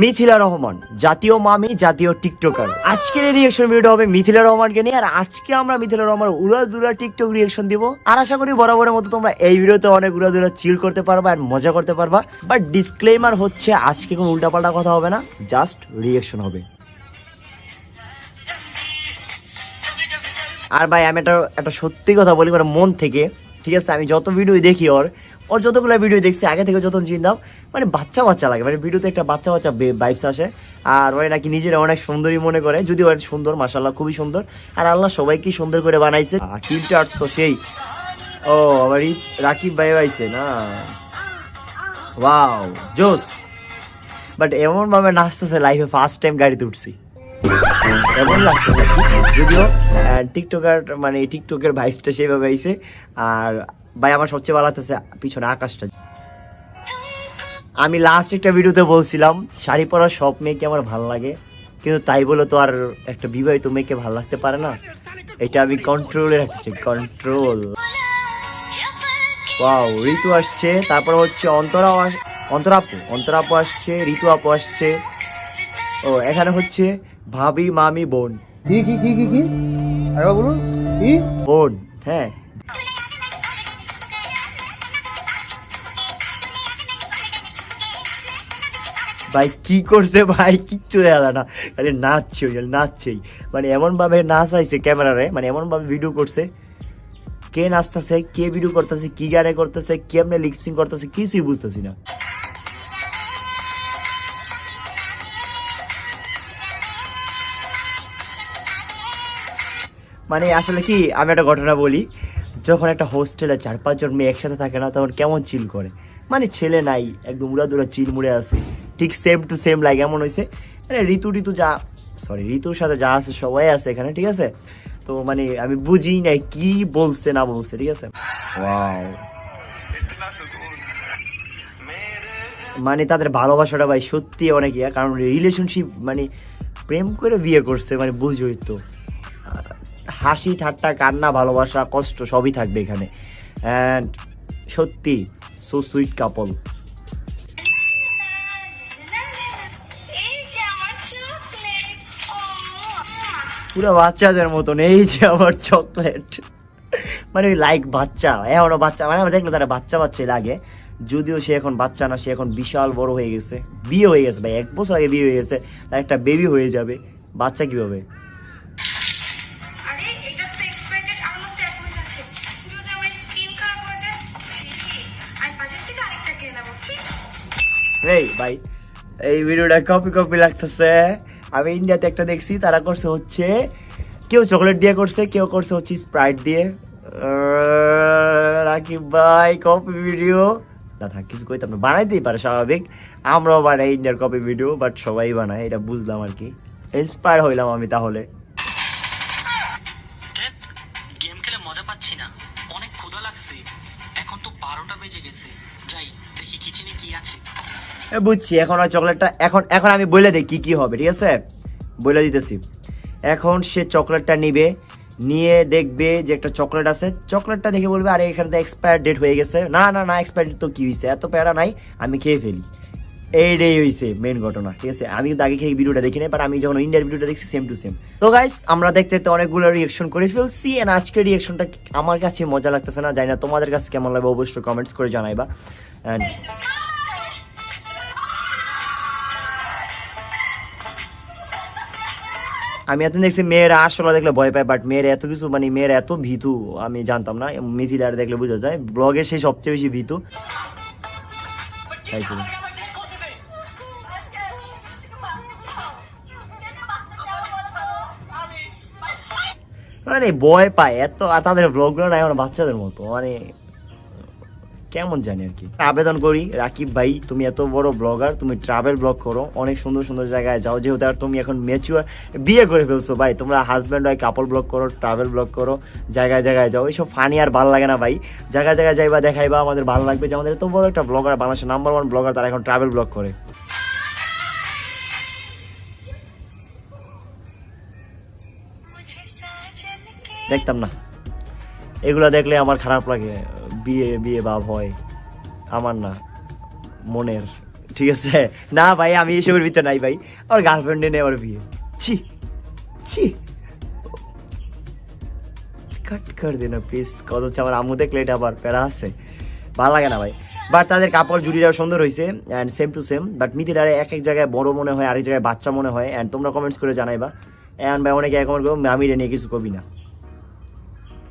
মিথিলা রহমান জাতীয় মামি জাতীয় টিকটকার। আজকের এই রিয়েকশন ভিডিও হবে মিথিলা রহমানকে নিয়ে। আর আজকে আমরা মিথিলা রহমান উড়াদুরা টিকটক রিয়েকশন দিব। আর আশা করি বরাবরের মতো তোমরা এই ভিডিওতে অনেক উড়াদুরা চিল করতে পারবা আর মজা করতে পারবা। বাট ডিসক্লেমার হচ্ছে আজকে কোনো উল্টাপাল্টা কথা হবে না, জাস্ট রিয়েকশন হবে। আর ভাই আমি একটা সত্যি কথা বলি মানে মন থেকে, ঠিক আছে? আমি যত ভিডিও দেখি ওর যতগুলো ভিডিও দেখছি আগে থেকে যত চিন্তাম মানে বাচ্চা বাচ্চা লাগে, মানে ভিডিওতে একটা বাচ্চা বাচ্চা ভাইবস আসে। আর ওই নাকি নিজেরা অনেক সুন্দরী মনে করে, যদিও অনেক সুন্দর, মাশাআল্লাহ খুবই সুন্দর। আর আল্লাহ সবাইকে সুন্দর করে বানাইছে। টিলটা আর্টস তো সেই। ও আবার রাকিব ভাই আইছে না, ওয়াও জোস। বাট এমন ভাবে নাচতেছে, লাইফে ফার্স্ট টাইম গাড়িতে উঠছি এমন লাগতেছে। যদিও টিকটকার মানে টিকটকের ভাইসটা সেইভাবে আইছে। আর ভাই আমার সবচেয়ে ভালো লাগতেছে পিছনে আকাশটা। আমি লাস্ট একটা ভিডিওতে বলছিলাম শাড়ি পরা সব মেয়েকে আমার ভালো লাগে, কিন্তু তাই বলে তো আর একটা বিবাহিত মেয়েকে ভালো লাগতে পারে না। এটা আমি কন্ট্রোলে রাখছি, কন্ট্রোল। ওয়াও, ঋতু আসছে, তারপর হচ্ছে অন্তরাপু আসছে, ঋতু আপু আসছে। ও এখানে হচ্ছে ভাবি মামি বোন। কি কি কি কি কি আরে বলুন কি বোন, হ্যাঁ। ভাই কি করছে ভাই, কিচ্ছু দেখা যায় না, খালি নাচছে, ওই নাচছেই। মানে এমন ভাবে নাচাইছে ক্যামেরারে, মানে এমন ভাবে ভিডিও করছে। কে নাচতেছে, কে ভিডিও করতেছে, কি গানে করতেছে, কেমনে লিপসিং করতেছে, কিছুই বুঝতেছি না। মানে আসলে কি, আমি একটা ঘটনা বলি। যখন একটা হোস্টেলে 4-5 জন মেয়ে একসাথে থাকে না, তখন কেমন চিল করে। মানে ছেলে নাই, একদম উড়াদুরা চিল মুড়ে আছে, ঠিক সেম টু সেম লাগে এমন হয়েছে। মানে ঋতুর সাথে যা আছে সবাই আছে এখানে, ঠিক আছে? তো মানে আমি বুঝি নাই কি বলছে না বলছে, ঠিক আছে? ওয়াও, মানে তাদের ভালোবাসাটা ভাই সত্যি অনেক ইয়া, কারণ রিলেশনশিপ মানে প্রেম করে বিয়ে করছে, মানে বুঝই তো। হাসি ঠাট্টা কান্না ভালোবাসা কষ্ট সবই থাকবে এখানে। অ্যান্ড সত্যি সো সুইট কাপল। পুরো বাচ্চাদের মতন, এই যে আমার চকলেট। মানে লাইক বাচ্চা, এখনো বাচ্চা, মানে আমরা দেখলে তারা বাচ্চা বাচ্চাই লাগে। যদিও সে এখন বাচ্চা না, সে এখন বিশাল বড় হয়ে গেছে, বিয়ে হয়ে গেছে ভাই, 1 বছর আগে বিয়ে হয়ে গেছে। তার একটা বেবি হয়ে যাবে, বাচ্চা কিভাবে? এই ভাই এই ভিডিওটা কপি লাগতেছে। আমি ইন্ডিয়াতে একটা দেখছি, তারা করছে হচ্ছে কেউ চকলেট দিয়ে করছে, কেউ করছে হচ্ছে স্প্রাইট দিয়ে। রাকিব ভাই কপি ভিডিও না থাক, কিছু কইতাম না, বানাইতেই পারে স্বাভাবিক। আমরাও বানাই ইন্ডিয়ার কপি ভিডিও, বাট সবাই বানায়, এটা বুঝলাম আর কি। ইন্সপায়ার হইলাম আমি তাহলে। গেম খেলে মজা পাচ্ছি না, অনেক ক্ষুধা লাগছে। এখন তো 12টা বেজে গেছে, যাই দেখি কিচেনে কি আছে। বুঝছি, এখন ওই চকলেটটা এখন আমি বলে দিই কি কি হবে, ঠিক আছে? বলে দিতেছি। এখন সে চকলেটটা নিবে, নিয়ে দেখবে যে একটা চকলেট আছে, চকলেটটা দেখে বলবে আরে এখানে তো এক্সপায়ার ডেট হয়ে গেছে। না না না, এক্সপায়ার ডেট তো কি হয়েছে, এত প্যারা নাই, আমি খেয়ে ফেলি। এইটাই হয়েছে মেন ঘটনা, ঠিক আছে? আমি কিন্তু আগে খেয়ে ভিডিওটা দেখি নাই, বাট আমি যখন ইন্ডিয়ার ভিডিওটা দেখছি সেম টু সেম। তো গাইস আমরা দেখতে দেখতে অনেকগুলো রিয়েকশন করে ফেলছি। এন্ড আজকের রিয়েকশনটা আমার কাছে মজা লাগতেছে না, জানি না তোমাদের কাছে কেমন লাগবে, অবশ্যই কমেন্টস করে জানাইবা। অ্যান্ড আমি এত দেখছি মেয়েরা আসলে দেখলে ভয় পায়, বাট মেয়েরা এত কিছু মানে মেয়েরা এত ভীতু আমি জানতাম না। মিথিলার দেখলে বোঝা যায়, ব্লগে সে সবচেয়ে বেশি ভীতু। মানে ভয় পায় এত, আর তাদের ব্লগগুলো নাই আমার বাচ্চাদের মতো, মানে কেমন জানি আর কি। আবেদন করি রাকিব ভাই, তুমি এত বড় ব্লগার, তুমি ট্রাভেল ব্লগ করো, অনেক সুন্দর সুন্দর জায়গায় যাও, যেহেতু আর তুমি এখন ম্যাচিউর, বিয়ে করে ফেলছো ভাই, তোমরা হাজব্যান্ড হয়, কাপল ব্লগ করো, ট্রাভেল ব্লগ করো, জায়গায় জায়গায় যাও। এইসব ফানি আর ভালো লাগে না ভাই, জায়গায় জায়গায় যাইবা দেখাইবা, আমাদের ভালো লাগবে যে আমাদের এত বড় একটা ব্লগার, বাংলাদেশের নাম্বার 1 ব্লগার, তারা এখন ট্রাভেল ব্লগ করে। দেখতাম না এগুলা, দেখলে আমার খারাপ লাগে, বিয়ে বিয়ে ভাব হয় আমার, না মনের ঠিক আছে? না ভাই আমি এসবের ভিতরে নাই ভাই, আমার গার্লফ্রেন্ডে নেই আমার বিয়ে। ছি ছি, কাট কর দেনা প্লিজ। কত হচ্ছে আমার আম্মু দেখলে এটা আবার প্যারা আছে, ভালো লাগে না ভাই। বাট তাদের কাপড় জুড়িটাও সুন্দর হয়েছে and same to same. But মিথিলারে এক এক জায়গায় বড় মনে হয়, আরেক জায়গায় বাচ্চা মনে হয়। অ্যান্ড তোমরা কমেন্টস করে জানাইবা। অ্যান্ড ভাই অনেকে কমেন্ট করবো আমি রে নিয়ে কিছু কবি না,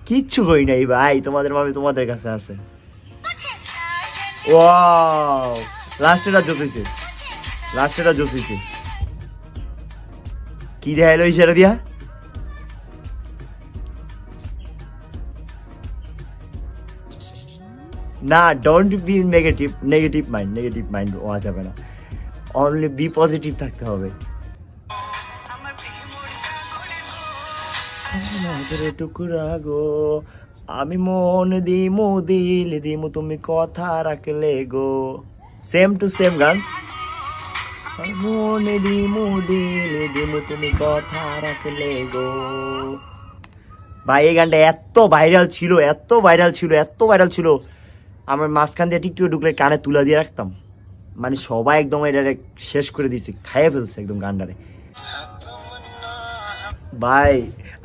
কিচ্ছু কই নাই ভাই, তোমাদের মামি তোমাদের কাছে আছে। ওয়াও, লাস্টেটা জোস হইছে, লাস্টেটা জোস হইছে। কি দেখাইলো ইশারা দিয়া? না, don't be negative, negative mind হওয়া যাবে না, অনলি বি পজিটিভ থাকতে হবে। আমাদের টুকরা গো, আমি মন দিমু দিল দিমু, তুমি কথা রাখলে গো। সেম টু সেম গান। মন দিমু দিল দিমু, তুমি কথা রাখলে গো। ভাই এই গানটা এত ভাইরাল ছিল, এত ভাইরাল ছিল, এত ভাইরাল ছিল, আমার মাঝখান দিয়ে টিকটকে ঢুকলে কানে তুলা দিয়ে রাখতাম। মানে সবাই একদম এটা শেষ করে দিছে, খাইয়ে ফেলছে একদম গানটারে। ভাই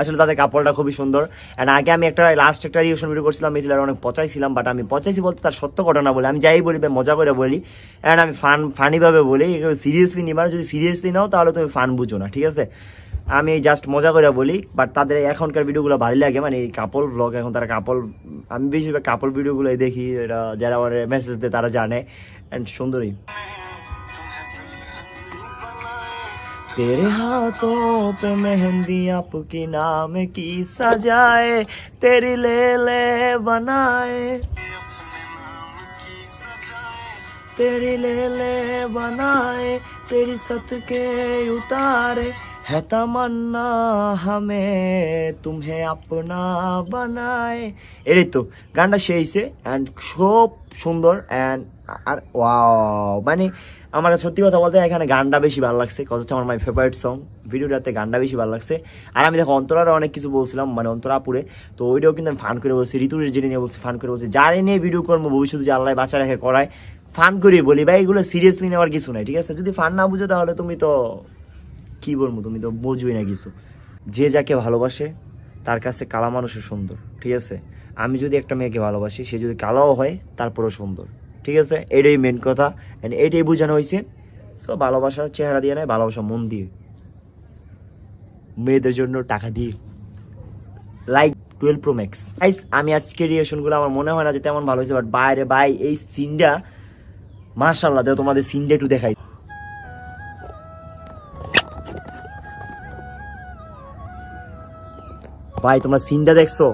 আসলে তাদের কাপড়টা খুবই সুন্দর। অ্যান্ড আগে আমি একটা লাস্ট একটা রিয়েকশন ভিডিও করছিলাম, মিথিলার অনেক পচাইছিলাম। বাট আমি পচাইছি বলতে তার সত্য ঘটনা বলে, আমি যাই বলি মজা করে বলি। অ্যান্ড আমি ফানিভাবে বলি, সিরিয়াসলি নিবা না। যদি সিরিয়াসলি নাও তাহলে তুমি ফান বুঝো না, ঠিক আছে? আমি জাস্ট মজা করে বলি। বাট তাদের এখনকার ভিডিওগুলো ভালো লাগে, মানে এই কাপল ব্লগ, এখন তারা কাপল, আমি বেশিরভাগ কাপল ভিডিওগুলোই দেখি। এরা যারা আমার মেসেজ দেয় তারা জানে। অ্যান্ড সুন্দরী। तेरे हाथों पे मेहंदी आपकी नाम की सजाए, तेरी ले बनाए, तेरी ले बनाए, तेरी सत के उतारे, है तमन्ना हमें तुम्हें अपना बनाए। এটাই তো গানটা সেইছে অ্যান্ড খুব সুন্দর। অ্যান্ড আর ওয়াও, মানে আমার সত্যি কথা বলতে এখানে গানটা বেশি ভালো লাগছে, কজ হচ্ছে আমার মাই ফেভারিট সং। ভিডিওটাতে গানটা বেশি ভালো লাগছে। আর আমি দেখো অন্তরারও অনেক কিছু বলছিলাম, মানে অন্তরাপুরে, তো ওইটাও কিন্তু আমি ফান করে বলছি। ঋতুর জেনে নিয়ে বলছি, ফান করে বলছি। যারে নিয়ে ভিডিও করবো ভবিষ্যতে যে আল্লাহ বাচ্চা রেখে করায়, ফান করে বলি ভাই, এগুলো সিরিয়াসলি নেওয়ার কিছু নাই, ঠিক আছে? যদি ফান না বুঝো তাহলে তুমি তো কি বলবো, তুমি তো বুঝবই না কিছু। যে যাকে ভালোবাসে তার কাছে কালা মানুষও সুন্দর, ঠিক আছে? আমি যদি একটা মেয়েকে ভালোবাসি, সে যদি কালাও হয় তারপরেও সুন্দর, ঠিক আছে? এটাই মেন কথা। অ্যান্ড এটাই বোঝানো হয়েছে। সো ভালোবাসার চেহারা দিয়ে নেয়, ভালোবাসা মন দিয়ে, মেয়েদের জন্য টাকা দিয়ে, লাইক 12 Pro Max। গাইস আমি আজকে রিয়েকশনগুলো আমার মনে হয় না যে তেমন ভালো হয়েছে। বাট বাইরে ভাই এই সিনটা মাশাআল্লাহ, দেখো তোমাদের সিনটা একটু দেখাই। ভাই তোমরা সিনটা দেখছো?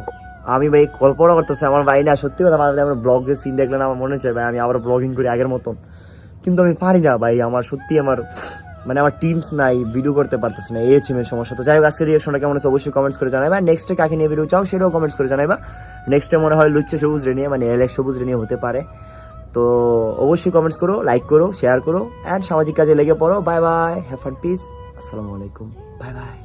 আমি ভাই কল্পনা করতেছি আমার ভাই না, সত্যি কথা বলতে আমার ব্লগের সিন দেখলে না আমার মনে হচ্ছে ভাই আমি আবার ব্লগিং করি আগের মতন। কিন্তু আমি পারি না ভাই, আমার সত্যি আমার মানে আমার টিমস নাই, ভিডিও করতে পারতেছি না, এই হচ্ছে মেন সমস্যা। তো যাই হোক আজকের রিয়েকশনটা কেমন হচ্ছে অবশ্যই কমেন্টস করে জানাইবা। নেক্সটে কাকে নিয়ে ভিডিও চাও সেটাও কমেন্টস করে জানাইবা। নেক্সটে মনে হয় লুচ্চে সবুজ রে নিয়ে, মানে এলেক্স সবুজ রে নিয়ে হতে পারে। তো অবশ্যই কমেন্টস করো, লাইক করো, শেয়ার করো, অ্যান্ড সামাজিক কাজে লেগে পড়ো। Bye bye, have fun, piece, আসসালামু আলাইকুম, বাই বাই।